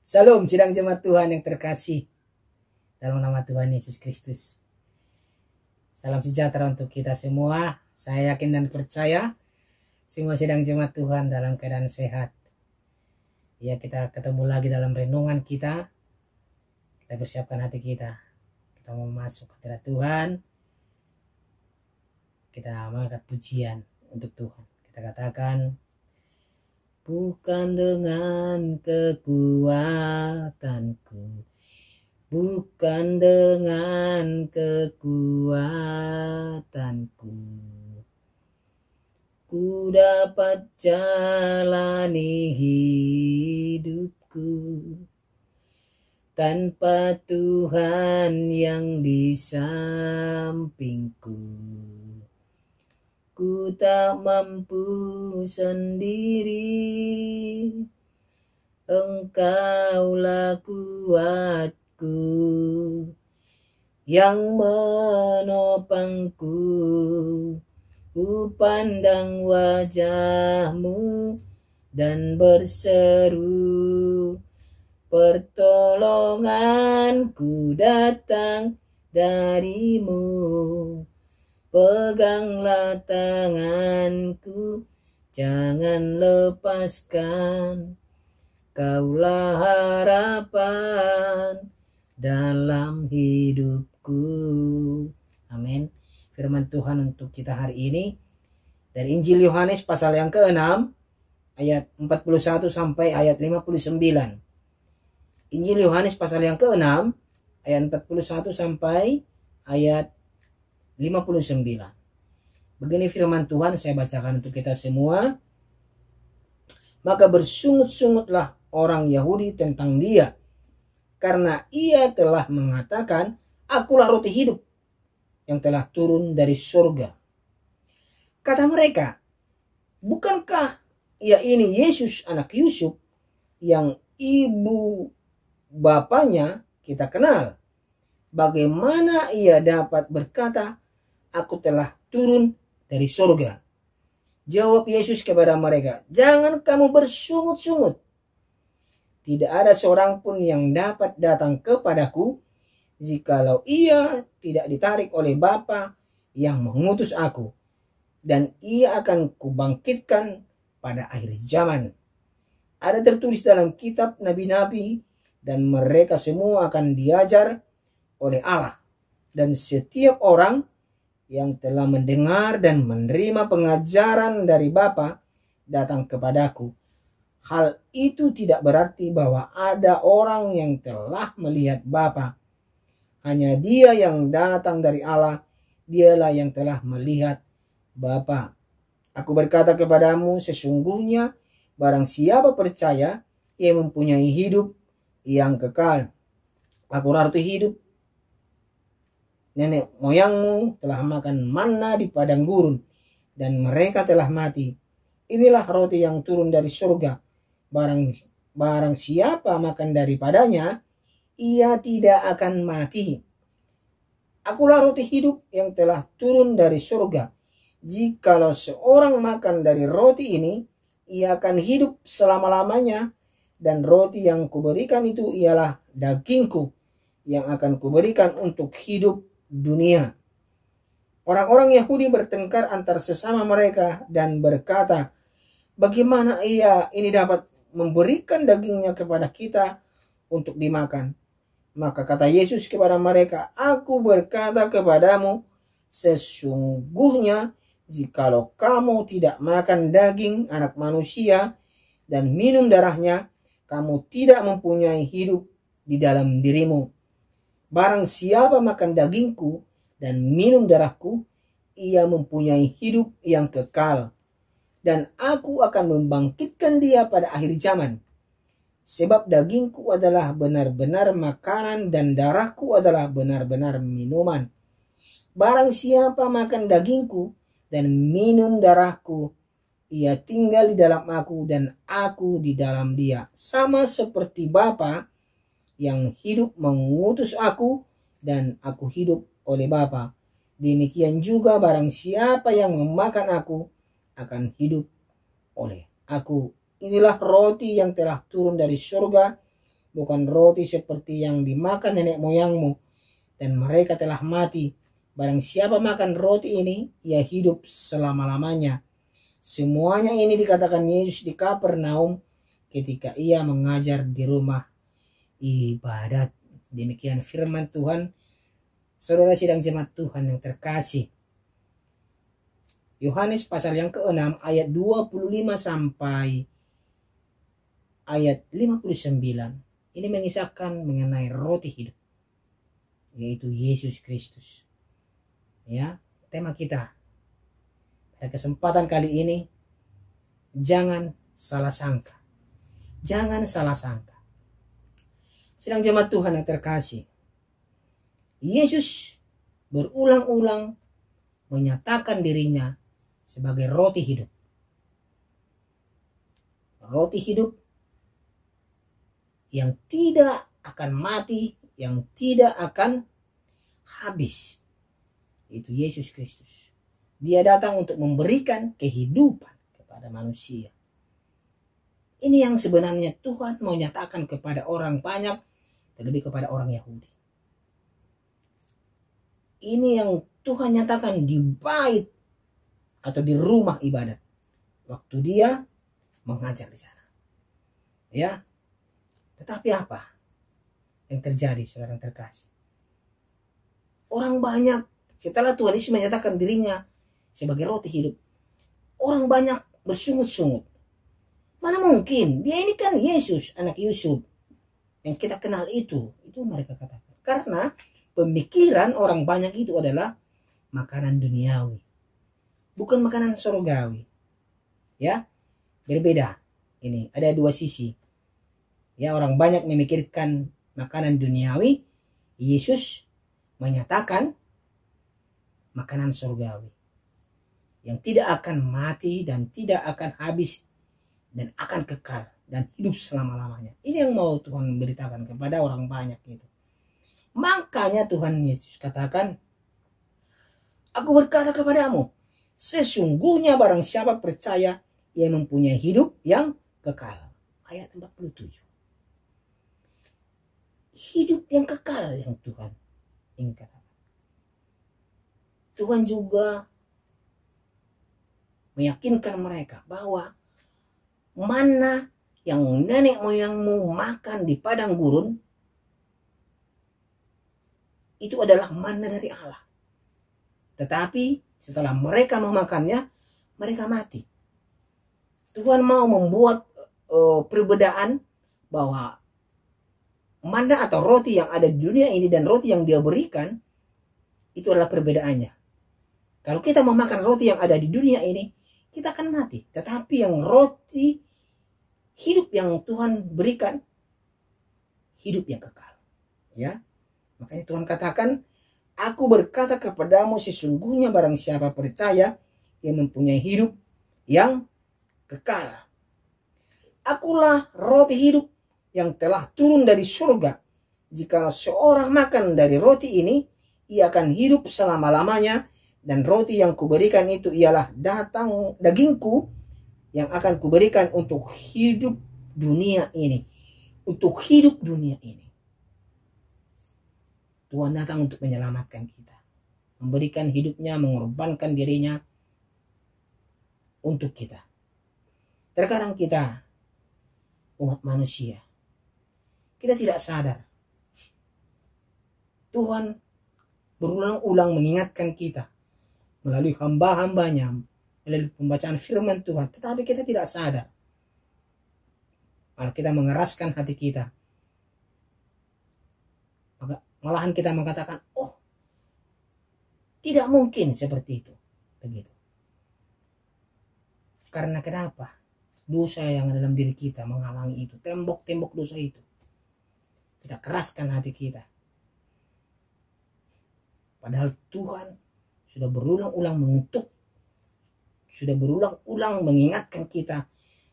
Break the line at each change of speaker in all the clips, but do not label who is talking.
Salam sidang jemaat Tuhan yang terkasih dalam nama Tuhan Yesus Kristus. Salam sejahtera untuk kita semua. Saya yakin dan percaya semua sidang jemaat Tuhan dalam keadaan sehat. Ya, kita ketemu lagi dalam renungan kita. Kita persiapkan hati kita. Kita mau masuk ke hadirat Tuhan. Kita mengangkat pujian untuk Tuhan. Kita katakan, bukan dengan kekuatanku, bukan dengan kekuatanku, ku dapat jalani hidupku tanpa Tuhan yang di sampingku. Ku tak mampu sendiri, Engkaulah kuatku yang menopangku. Ku pandang wajah-Mu dan berseru, pertolonganku datang dari-Mu. Peganglah tanganku, jangan lepaskan, Kaulah harapan dalam hidupku. Amin. Firman Tuhan untuk kita hari ini dari Injil Yohanes pasal yang ke-6 ayat 41 sampai ayat 59. Injil Yohanes pasal yang ke-6 ayat 41 sampai ayat 59. Begini firman Tuhan, saya bacakan untuk kita semua. Maka bersungut-sungutlah orang Yahudi tentang Dia, karena Ia telah mengatakan, Akulah roti hidup yang telah turun dari surga. Kata mereka, bukankah Ia ini Yesus anak Yusuf yang ibu bapanya kita kenal? Bagaimana Ia dapat berkata, Aku telah turun dari surga? Jawab Yesus kepada mereka, jangan kamu bersungut-sungut. Tidak ada seorang pun yang dapat datang kepadaku, jikalau ia tidak ditarik oleh Bapa yang mengutus aku. Dan ia akan kubangkitkan pada akhir zaman. Ada tertulis dalam kitab nabi-nabi, dan mereka semua akan diajar oleh Allah. Dan setiap orang yang telah mendengar dan menerima pengajaran dari Bapa datang kepadaku. Hal itu tidak berarti bahwa ada orang yang telah melihat Bapa. Hanya Dia yang datang dari Allah, Dialah yang telah melihat Bapa. Aku berkata kepadamu, sesungguhnya barang siapa percaya, ia mempunyai hidup yang kekal. Akulah roti hidup. Nenek moyangmu telah makan manna di padang gurun, dan mereka telah mati. Inilah roti yang turun dari surga. Barang siapa makan daripadanya, ia tidak akan mati. Akulah roti hidup yang telah turun dari surga. Jikalau seorang makan dari roti ini, ia akan hidup selama-lamanya. Dan roti yang kuberikan itu ialah dagingku, yang akan kuberikan untuk hidup dunia. Orang-orang Yahudi bertengkar antar sesama mereka dan berkata, bagaimana ia ini dapat memberikan dagingnya kepada kita untuk dimakan? Maka kata Yesus kepada mereka, aku berkata kepadamu, sesungguhnya jikalau kamu tidak makan daging anak manusia dan minum darahnya, kamu tidak mempunyai hidup di dalam dirimu. Barang siapa makan dagingku dan minum darahku, ia mempunyai hidup yang kekal. Dan aku akan membangkitkan dia pada akhir zaman. Sebab dagingku adalah benar-benar makanan dan darahku adalah benar-benar minuman. Barang siapa makan dagingku dan minum darahku, ia tinggal di dalam aku dan aku di dalam dia. Sama seperti Bapa yang hidup mengutus aku, dan aku hidup oleh Bapa. Demikian juga barang siapa yang memakan aku akan hidup oleh aku. Inilah roti yang telah turun dari surga, bukan roti seperti yang dimakan nenek moyangmu, dan mereka telah mati. Barang siapa makan roti ini, ia hidup selama-lamanya. Semuanya ini dikatakan Yesus di Kapernaum ketika ia mengajar di rumah ibadat. Demikian firman Tuhan. Saudara sidang jemaat Tuhan yang terkasih, Yohanes pasal yang ke-6 ayat 25 sampai ayat 59 ini mengisahkan mengenai roti hidup, yaitu Yesus Kristus. Ya, tema kita pada kesempatan kali ini, jangan salah sangka. Jangan salah sangka. Sedang jemaat Tuhan yang terkasih, Yesus berulang-ulang menyatakan dirinya sebagai roti hidup. Roti hidup yang tidak akan mati, yang tidak akan habis. Itu Yesus Kristus. Dia datang untuk memberikan kehidupan kepada manusia. Ini yang sebenarnya Tuhan mau nyatakan kepada orang banyak, terlebih kepada orang Yahudi. Ini yang Tuhan nyatakan di bait atau di rumah ibadat waktu dia mengajar di sana. Ya. Tetapi apa yang terjadi, saudara yang terkasih? Orang banyak setelah Tuhan Yesus menyatakan dirinya sebagai roti hidup, orang banyak bersungut-sungut. Mana mungkin? Dia ini kan Yesus, anak Yusuf yang kita kenal itu mereka katakan. Karena pemikiran orang banyak itu adalah makanan duniawi, bukan makanan surgawi. Ya, berbeda. Ini ada dua sisi. Ya, orang banyak memikirkan makanan duniawi. Yesus menyatakan makanan surgawi yang tidak akan mati dan tidak akan habis dan akan kekal dan hidup selama-lamanya. Ini yang mau Tuhan beritakan kepada orang banyak itu. Makanya Tuhan Yesus katakan, aku berkata kepadamu, sesungguhnya barang siapa percaya, ia mempunyai hidup yang kekal. Ayat 47. Hidup yang kekal yang Tuhan ingin katakan. Tuhan juga meyakinkan mereka bahwa mana yang nenek moyangmu makan di padang gurun, itu adalah manna dari Allah. Tetapi setelah mereka memakannya, mereka mati. Tuhan mau membuat perbedaan bahwa manna atau roti yang ada di dunia ini dan roti yang dia berikan, itu adalah perbedaannya. Kalau kita memakan roti yang ada di dunia ini, kita akan mati. Tetapi yang roti hidup yang Tuhan berikan, hidup yang kekal. Ya. Makanya Tuhan katakan, aku berkata kepadamu sesungguhnya barang siapa percaya, ia mempunyai hidup yang kekal. Akulah roti hidup yang telah turun dari surga. Jika seorang makan dari roti ini, ia akan hidup selama-lamanya. Dan roti yang kuberikan itu ialah dagingku yang akan kuberikan untuk hidup dunia ini. Untuk hidup dunia ini. Tuhan datang untuk menyelamatkan kita. Memberikan hidupnya, mengorbankan dirinya untuk kita. Terkadang kita, umat manusia, kita tidak sadar. Tuhan berulang-ulang mengingatkan kita melalui hamba-hambanya, melalui pembacaan firman Tuhan. Tetapi kita tidak sadar. Malah kita mengeraskan hati kita. Malahan kita mengatakan, oh, tidak mungkin seperti itu. Begitu. Karena kenapa? Dosa yang dalam diri kita menghalangi itu. Tembok-tembok dosa itu. Kita keraskan hati kita. Padahal Tuhan sudah berulang-ulang mengetuk. Sudah berulang-ulang mengingatkan kita.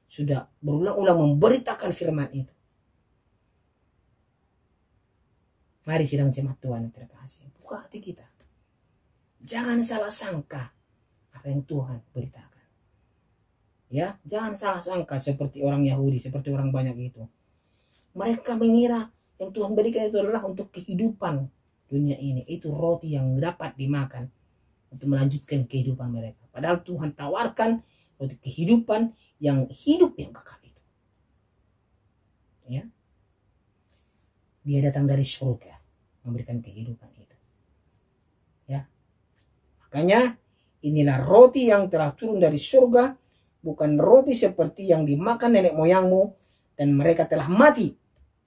Sudah berulang-ulang memberitakan firman itu. Mari sidang jemaat Tuhan yang terkasih, buka hati kita. Jangan salah sangka apa yang Tuhan beritakan. Ya, jangan salah sangka seperti orang Yahudi, seperti orang banyak itu. Mereka mengira yang Tuhan berikan itu adalah untuk kehidupan dunia ini. Itu roti yang dapat dimakan untuk melanjutkan kehidupan mereka. Padahal Tuhan tawarkan roti kehidupan yang hidup yang kekal itu. Ya. Dia datang dari surga memberikan kehidupan itu. Ya. Makanya inilah roti yang telah turun dari surga, bukan roti seperti yang dimakan nenek moyangmu dan mereka telah mati.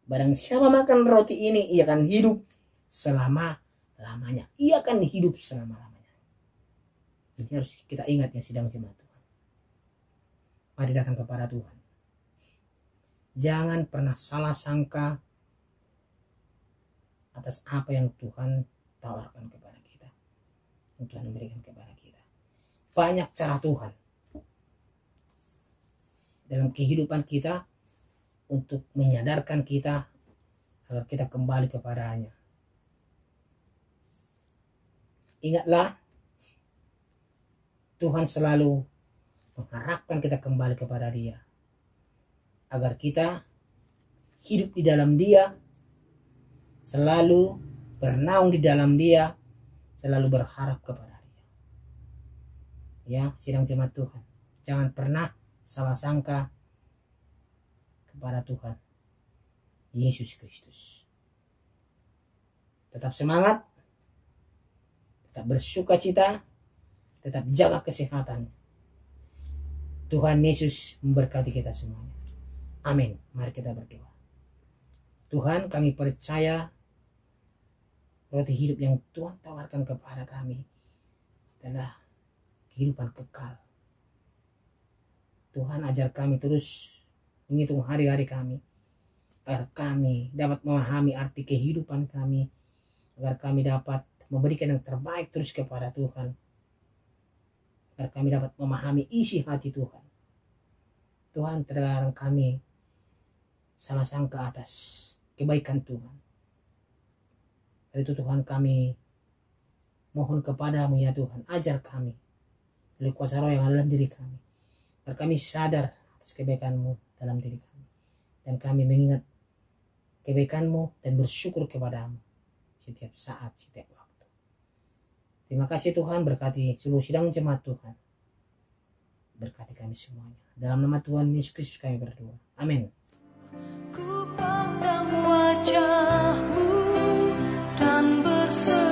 Barang siapa makan roti ini, ia akan hidup selama-lamanya. Ia akan hidup selama-lamanya. Ini harus kita ingat ya sidang jemaat Tuhan. Mari datang kepada Tuhan. Jangan pernah salah sangka atas apa yang Tuhan tawarkan kepada kita. Yang Tuhan memberikan kepada kita. Banyak cara Tuhan dalam kehidupan kita untuk menyadarkan kita agar kita kembali kepadanya. Ingatlah, Tuhan selalu mengharapkan kita kembali kepada Dia, agar kita hidup di dalam Dia, selalu bernaung di dalam Dia, selalu berharap kepada Dia. Ya, sidang jemaat Tuhan, jangan pernah salah sangka kepada Tuhan Yesus Kristus. Tetap semangat, tetap bersuka cita, tetap jaga kesehatan. Tuhan Yesus memberkati kita semuanya. Amin. Mari kita berdoa. Tuhan, kami percaya roti hidup yang Tuhan tawarkan kepada kami adalah kehidupan kekal. Tuhan, ajar kami terus menghitung hari-hari kami, agar kami dapat memahami arti kehidupan kami, agar kami dapat memberikan yang terbaik terus kepada Tuhan, agar kami dapat memahami isi hati Tuhan. Tuhan, terlarang kami salah sangka atas kebaikan Tuhan. Dari itu Tuhan, kami mohon kepadamu ya Tuhan, ajar kami melalui kuasa roh yang ada dalam diri kami, agar kami sadar atas kebaikan-Mu dalam diri kami, dan kami mengingat kebaikan-Mu dan bersyukur kepadamu setiap saat, setiap waktu. Terima kasih Tuhan, berkati seluruh sidang jemaat Tuhan, berkati kami semuanya. Dalam nama Tuhan Yesus Kristus kami berdoa. Amin. Ku pandang wajah-Mu dan berseru